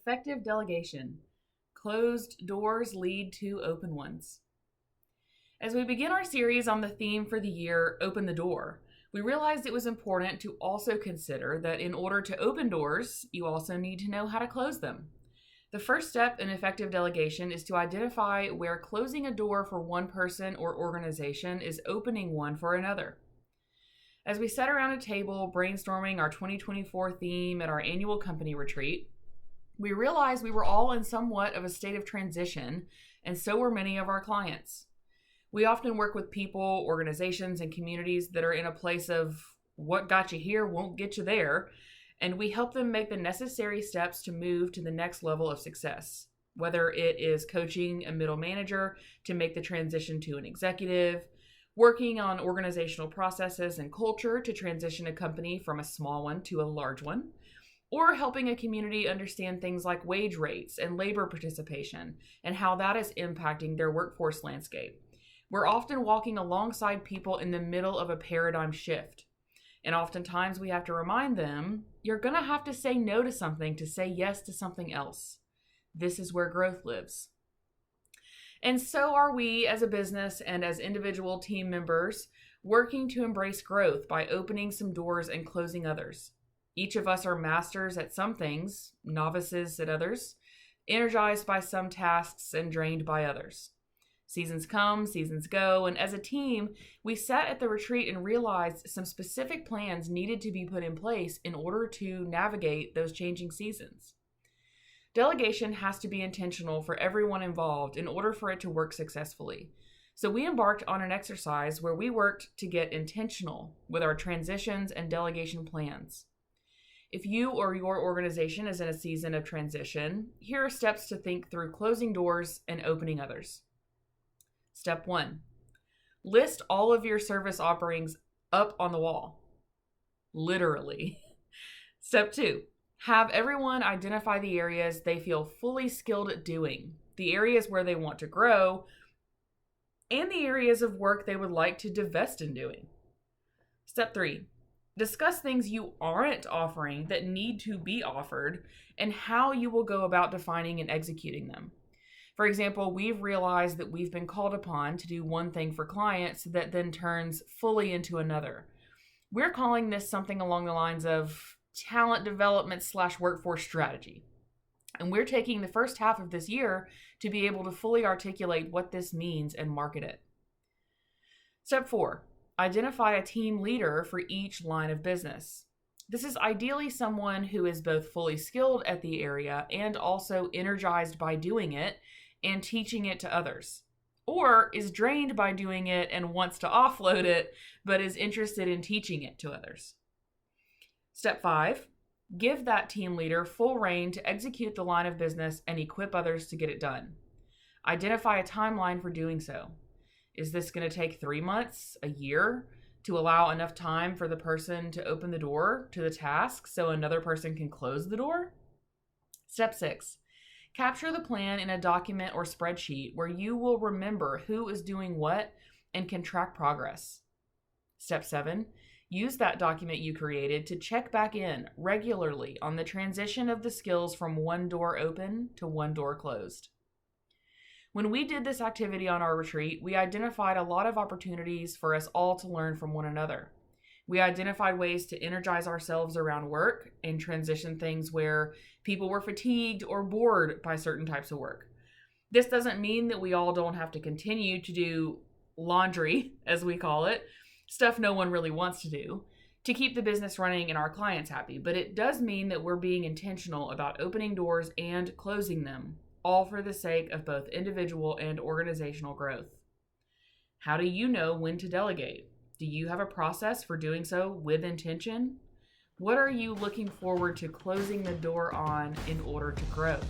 effective delegation. Closed doors lead to open ones. As we begin our series on the theme for the year, Open the Door, we realized it was important to also consider that in order to open doors, you also need to know how to close them. The first step in effective delegation is to identify where closing a door for one person or organization is opening one for another. As we sat around a table brainstorming our 2024 theme at our annual company retreat, we realized we were all in somewhat of a state of transition, and so were many of our clients. We often work with people, organizations, and communities that are in a place of what got you here won't get you there, and we help them make the necessary steps to move to the next level of success, whether it is coaching a middle manager to make the transition to an executive, working on organizational processes and culture to transition a company from a small one to a large one, or helping a community understand things like wage rates and labor participation and how that is impacting their workforce landscape. We're often walking alongside people in the middle of a paradigm shift. And oftentimes we have to remind them, you're going to have to say no to something to say yes to something else. This is where growth lives. And so are we as a business and as individual team members working to embrace growth by opening some doors and closing others. Each of us are masters at some things, novices at others, energized by some tasks and drained by others. Seasons come, seasons go, and as a team, we sat at the retreat and realized some specific plans needed to be put in place in order to navigate those changing seasons. Delegation has to be intentional for everyone involved in order for it to work successfully. So we embarked on an exercise where we worked to get intentional with our transitions and delegation plans. If you or your organization is in a season of transition, here are steps to think through closing doors and opening others. Step 1, list all of your service offerings up on the wall. Literally. Step 2, have everyone identify the areas they feel fully skilled at doing, the areas where they want to grow, and the areas of work they would like to divest in doing. Step 3, discuss things you aren't offering that need to be offered and how you will go about defining and executing them. For example, we've realized that we've been called upon to do one thing for clients that then turns fully into another. We're calling this something along the lines of talent development / workforce strategy. And we're taking the first half of this year to be able to fully articulate what this means and market it. Step 4, identify a team leader for each line of business. This is ideally someone who is both fully skilled at the area and also energized by doing it and teaching it to others, or is drained by doing it and wants to offload it, but is interested in teaching it to others. Step 5, give that team leader full reign to execute the line of business and equip others to get it done. Identify a timeline for doing so. Is this going to take 3 months, a year, to allow enough time for the person to open the door to the task so another person can close the door? Step 6, capture the plan in a document or spreadsheet where you will remember who is doing what and can track progress. Step 7, use that document you created to check back in regularly on the transition of the skills from one door open to one door closed. When we did this activity on our retreat, we identified a lot of opportunities for us all to learn from one another. We identified ways to energize ourselves around work and transition things where people were fatigued or bored by certain types of work. This doesn't mean that we all don't have to continue to do laundry, as we call it, stuff no one really wants to do, to keep the business running and our clients happy. But it does mean that we're being intentional about opening doors and closing them, all for the sake of both individual and organizational growth. How do you know when to delegate? Do you have a process for doing so with intention? What are you looking forward to closing the door on in order to grow?